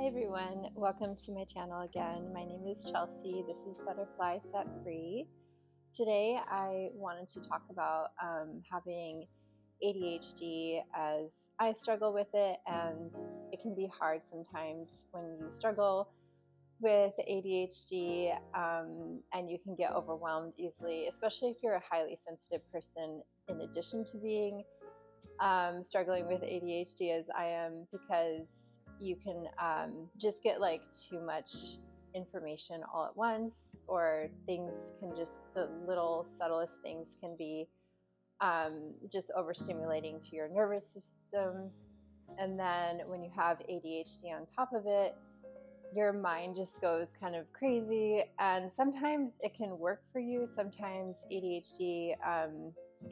Hi everyone, welcome to my channel again. My name is Chelsea. This is Butterfly Set Free. Today I wanted to talk about having ADHD, as I struggle with it, and it can be hard sometimes when you struggle with ADHD, and you can get overwhelmed easily, especially if you're a highly sensitive person, in addition to being struggling with ADHD as I am, because you can just get like too much information all at once, or things can just, the little subtlest things can be just overstimulating to your nervous system. And then when you have ADHD on top of it, your mind just goes kind of crazy, and sometimes it can work for you. Sometimes ADHD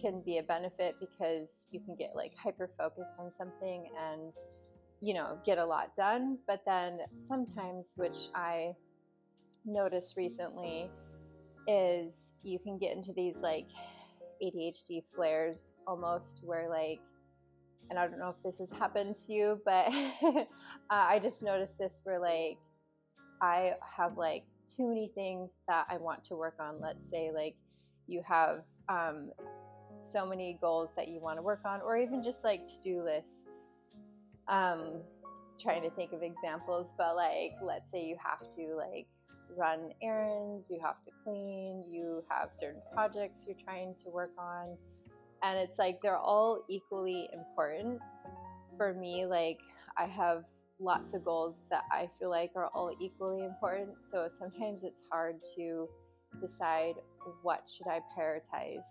can be a benefit because you can get like hyper focused on something and get a lot done. But then sometimes, which I noticed recently, is you can get into these like ADHD flares almost, where like, and I don't know if this has happened to you, but I just noticed this, where like I have like too many things that I want to work on. Let's say like you have so many goals that you want to work on, or even just like to-do lists. Trying to think of examples, but like, let's say you have to like run errands, you have to clean, you have certain projects you're trying to work on, and it's like they're all equally important. For me, like, I have lots of goals that I feel like are all equally important, so sometimes it's hard to decide what should I prioritize,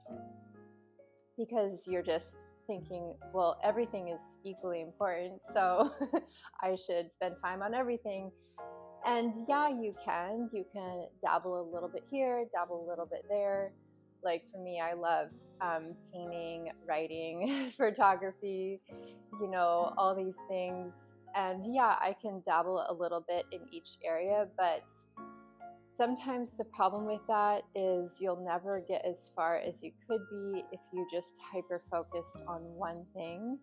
because you're just thinking, well, everything is equally important, so I should spend time on everything. And yeah, you can dabble a little bit here, dabble a little bit there. Like for me, I love painting, writing, photography, all these things. And yeah, I can dabble a little bit in each area, but sometimes the problem with that is you'll never get as far as you could be if you just hyper-focused on one thing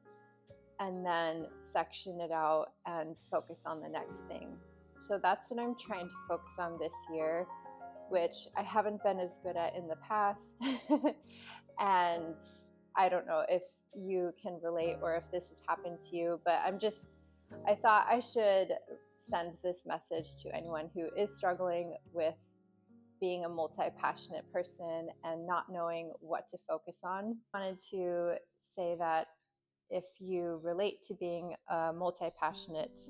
and then section it out and focus on the next thing. So that's what I'm trying to focus on this year, which I haven't been as good at in the past. And I don't know if you can relate or if this has happened to you, but I thought I should send this message to anyone who is struggling with being a multi-passionate person and not knowing what to focus on. I wanted to say that if you relate to being a multi-passionate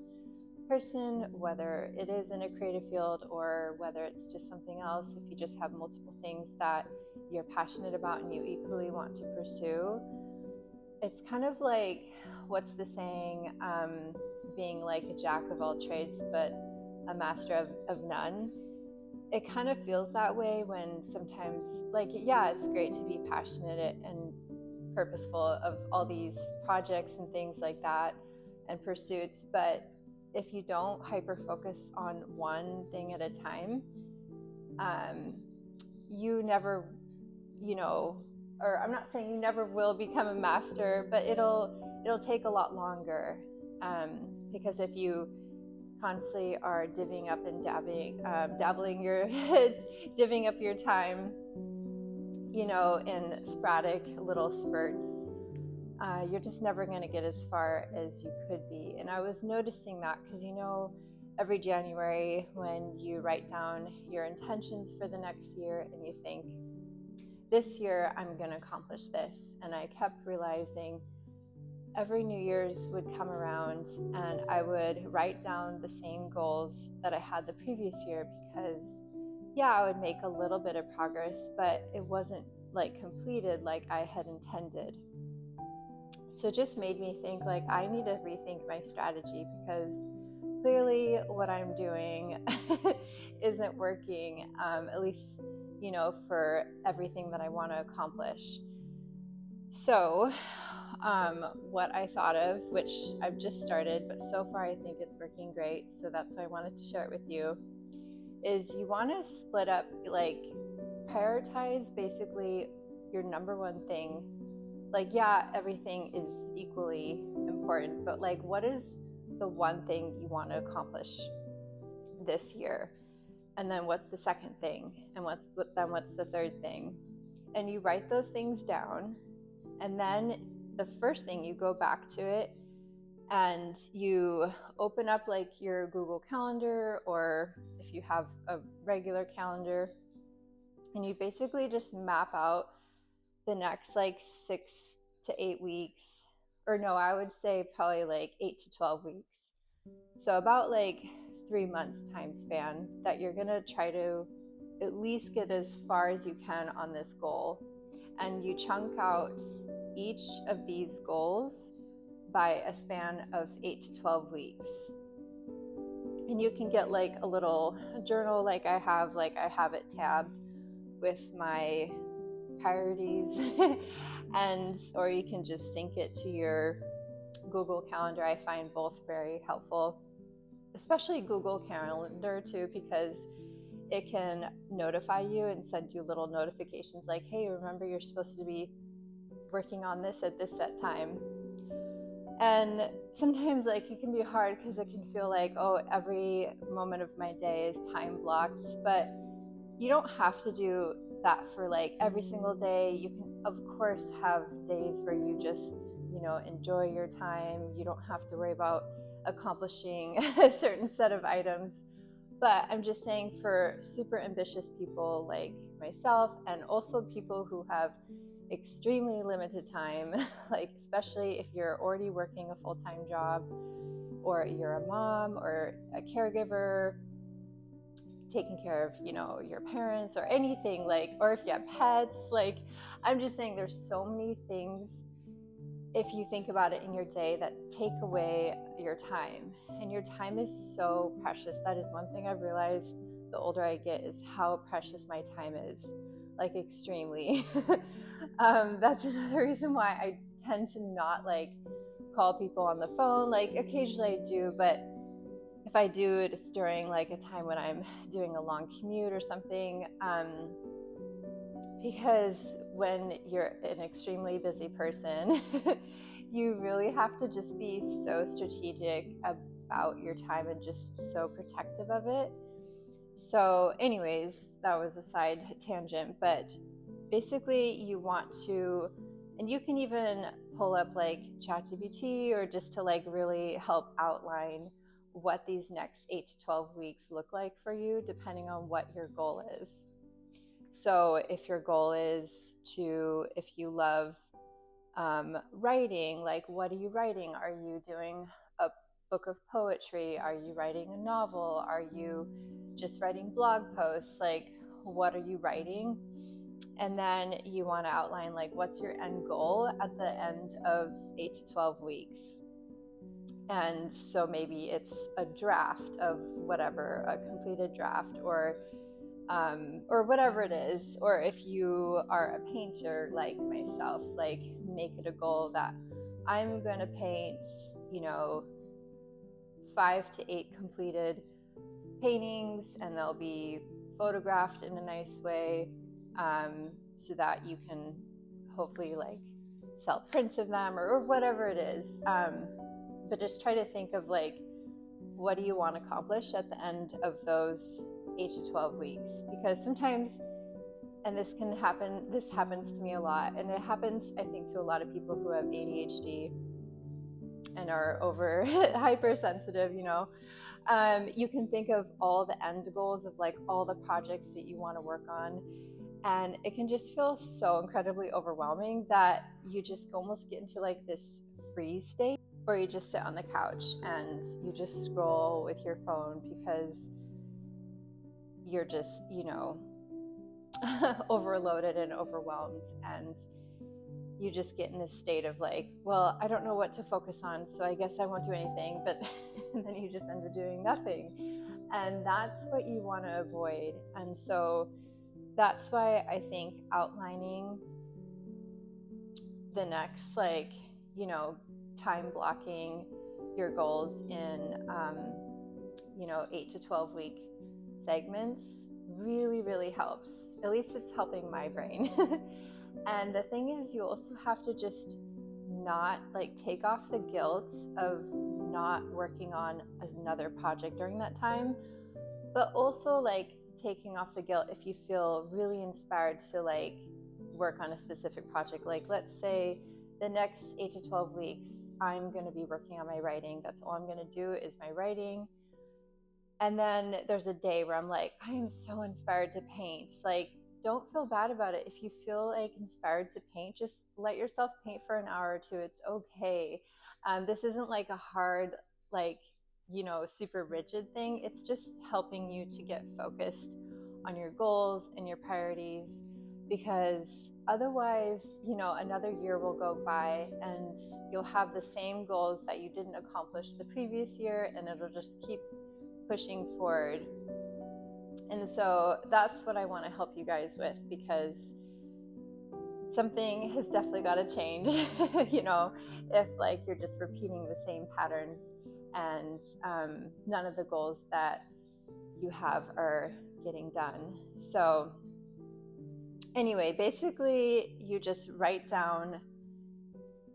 person, whether it is in a creative field or whether it's just something else, if you just have multiple things that you're passionate about and you equally want to pursue, it's kind of like, what's the saying, being like a jack of all trades but a master of none. It kind of feels that way when sometimes, like, yeah, it's great to be passionate and purposeful of all these projects and things like that and pursuits, but if you don't hyper focus on one thing at a time, you never, or I'm not saying you never will become a master, but it'll take a lot longer, because if you constantly are divvying up and dabbling your divvying up your time, in sporadic little spurts, you're just never going to get as far as you could be. And I was noticing that because, every January when you write down your intentions for the next year and you think, this year I'm going to accomplish this. And I kept realizing every New Year's would come around and I would write down the same goals that I had the previous year, because yeah, I would make a little bit of progress, but it wasn't like completed like I had intended. So it just made me think, like, I need to rethink my strategy, because clearly what I'm doing isn't working, at least, for everything that I want to accomplish. So what I thought of, which I've just started, but so far I think it's working great, so that's why I wanted to share it with you, is you want to split up, like, prioritize basically your number one thing. Like, yeah, everything is equally important, but like, what is the one thing you want to accomplish this year? And then what's the second thing? And what's the third thing? And you write those things down. And then the first thing, you go back to it and you open up like your Google Calendar, or if you have a regular calendar, and you basically just map out the next like 6 to 8 weeks, or no, I would say probably like 8 to 12 weeks. So about like 3 months time span that you're gonna try to at least get as far as you can on this goal. And you chunk out each of these goals by a span of 8 to 12 weeks. And you can get like a little journal like I have it tabbed with my priorities and or you can just sync it to your Google Calendar. I find both very helpful, especially Google Calendar too, because it can notify you and send you little notifications like, hey, remember you're supposed to be working on this at this set time. And sometimes like it can be hard because it can feel like, oh, every moment of my day is time blocked, but you don't have to do that for like every single day. You can of course have days where you just, enjoy your time. You don't have to worry about accomplishing a certain set of items. But I'm just saying, for super ambitious people like myself, and also people who have extremely limited time, like especially if you're already working a full-time job, or you're a mom or a caregiver, taking care of, your parents or anything, like, or if you have pets, like, I'm just saying there's so many things, if you think about it, in your day that take away your time. And your time is so precious. That is one thing I've realized the older I get, is how precious my time is, like extremely. That's another reason why I tend to not like call people on the phone. Like occasionally I do, but if I do, it's during like a time when I'm doing a long commute or something. Because when you're an extremely busy person, you really have to just be so strategic about your time and just so protective of it. So anyways, that was a side tangent, but basically you want to, and you can even pull up like ChatGPT or just to like really help outline what these next 8 to 12 weeks look like for you, depending on what your goal is. So if your goal is to, if you love writing, like what are you writing? Are you doing a book of poetry? Are you writing a novel? Are you just writing blog posts? Like, what are you writing? And then you want to outline like what's your end goal at the end of 8 to 12 weeks. And so maybe it's a draft of whatever, a completed draft, or whatever it is. Or if you are a painter like myself, like make it a goal that I'm going to paint, 5 to 8 completed paintings, and they'll be photographed in a nice way, so that you can hopefully like sell prints of them, or whatever it is. But just try to think of like, what do you want to accomplish at the end of those 8 to 12 weeks? Because sometimes, and this happens to me a lot, and it happens, I think, to a lot of people who have ADHD and are over hypersensitive, you can think of all the end goals of like all the projects that you want to work on, and it can just feel so incredibly overwhelming that you just almost get into like this freeze state, or you just sit on the couch and you just scroll with your phone because you're just, overloaded and overwhelmed, and you just get in this state of like, well, I don't know what to focus on, so I guess I won't do anything. But and then you just end up doing nothing, and that's what you want to avoid. And so that's why I think outlining the next, like, time blocking your goals in 8 to 12 week segments really, really helps. At least it's helping my brain. And the thing is, you also have to just not like take off the guilt of not working on another project during that time, but also like taking off the guilt if you feel really inspired to like work on a specific project. Like let's say the next 8 to 12 weeks, I'm going to be working on my writing. That's all I'm going to do is my writing. And then there's a day where I'm like, I am so inspired to paint. Like, don't feel bad about it. If you feel like inspired to paint, just let yourself paint for an hour or two. It's okay. This isn't like a hard, like, super rigid thing. It's just helping you to get focused on your goals and your priorities, because otherwise, another year will go by and you'll have the same goals that you didn't accomplish the previous year, and it'll just keep pushing forward. And so that's what I want to help you guys with, because something has definitely got to change. If like you're just repeating the same patterns and none of the goals that you have are getting done. So anyway, basically you just write down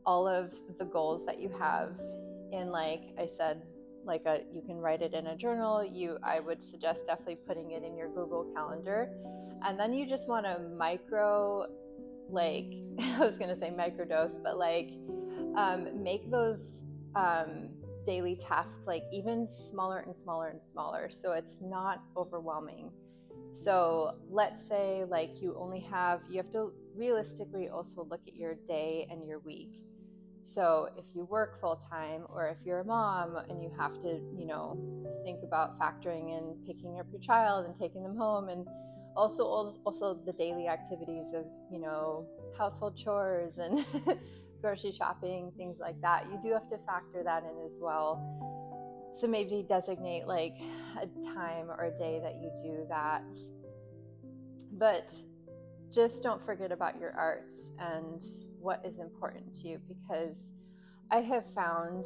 all of the goals that you have in, like I said, you can write it in a journal. I would suggest definitely putting it in your Google Calendar. And then you just want to I was going to say microdose, but make those daily tasks like even smaller and smaller and smaller, so it's not overwhelming. So let's say like you have to realistically also look at your day and your week. So if you work full time, or if you're a mom and you have to, think about factoring in picking up your child and taking them home, and also the daily activities of, household chores and grocery shopping, things like that, you do have to factor that in as well. So maybe designate like a time or a day that you do that. But just don't forget about your arts and what is important to you, because I have found,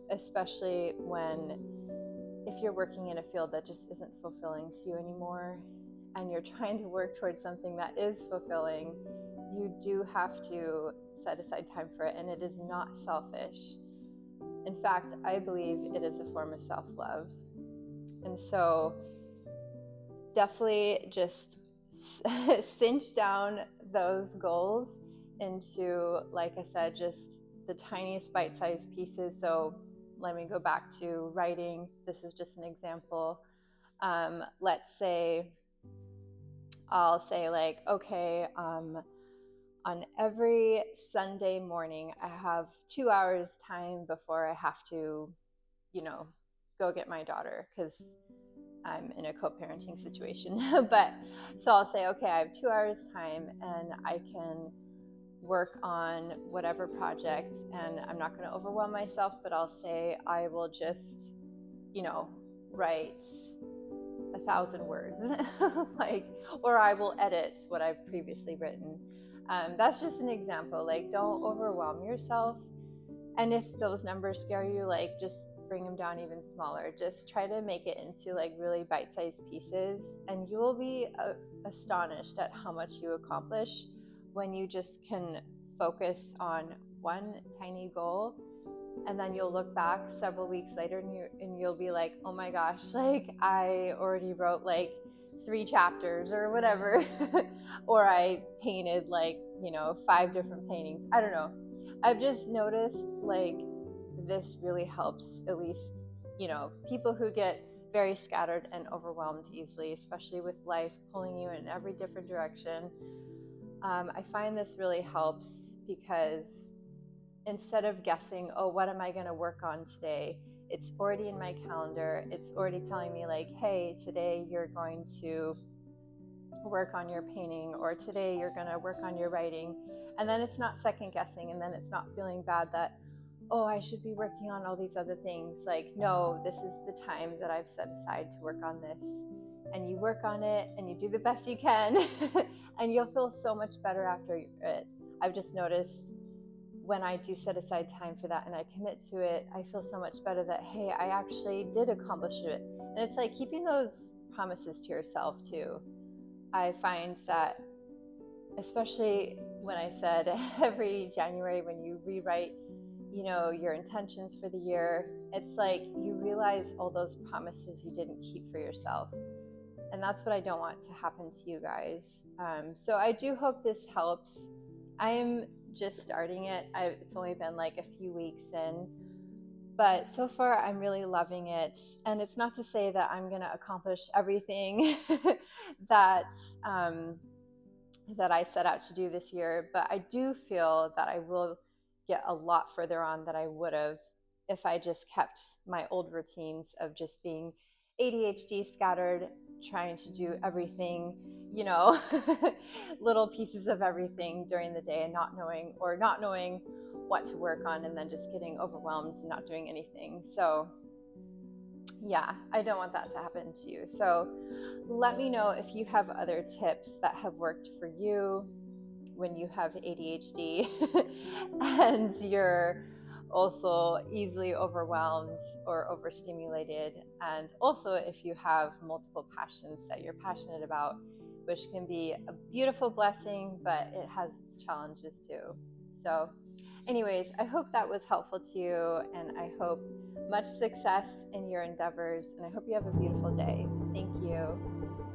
especially if you're working in a field that just isn't fulfilling to you anymore and you're trying to work towards something that is fulfilling, you do have to set aside time for it, and it is not selfish. In fact, I believe it is a form of self-love. And so definitely just cinch down those goals into, like I said, just the tiniest bite-sized pieces. So let me go back to writing. This is just an example. Let's say I'll say like, okay, on every Sunday morning, I have 2 hours time before I have to, go get my daughter, because I'm in a co-parenting situation. But so I'll say, okay, I have 2 hours time and I can work on whatever project, and I'm not going to overwhelm myself, but I'll say I will just, write 1,000 words, or I will edit what I've previously written. That's just an example. Like, don't overwhelm yourself. And if those numbers scare you, like, just bring them down even smaller. Just try to make it into like really bite-sized pieces, and you will be astonished at how much you accomplish when you just can focus on one tiny goal. And then you'll look back several weeks later and you'll be like, oh my gosh, like I already wrote like 3 chapters or whatever, or I painted 5 different paintings. I don't know. I've just noticed like this really helps, at least, people who get very scattered and overwhelmed easily, especially with life pulling you in every different direction. I find this really helps, because instead of guessing, oh, what am I going to work on today? It's already in my calendar. It's already telling me like, hey, today you're going to work on your painting, or today you're going to work on your writing. And then it's not second guessing, and then it's not feeling bad that, oh, I should be working on all these other things. Like, no, this is the time that I've set aside to work on this. And you work on it and you do the best you can and you'll feel so much better after it. I've just noticed when I do set aside time for that and I commit to it, I feel so much better that, hey, I actually did accomplish it. And it's like keeping those promises to yourself too. I find that, especially when I said every January when you rewrite, your intentions for the year, it's like you realize all those promises you didn't keep for yourself. And that's what I don't want to happen to you guys. So I do hope this helps. I'm just starting it. It's only been like a few weeks in, but so far I'm really loving it. And it's not to say that I'm going to accomplish everything that that I set out to do this year, but I do feel that I will get a lot further on than I would have if I just kept my old routines of just being ADHD scattered, trying to do everything, little pieces of everything during the day and not knowing what to work on, and then just getting overwhelmed and not doing anything. So yeah, I don't want that to happen to you. So let me know if you have other tips that have worked for you when you have ADHD and you're also easily overwhelmed or overstimulated. And also if you have multiple passions that you're passionate about, which can be a beautiful blessing, but it has its challenges too. So anyways, I hope that was helpful to you, and I hope much success in your endeavors, and I hope you have a beautiful day. Thank you.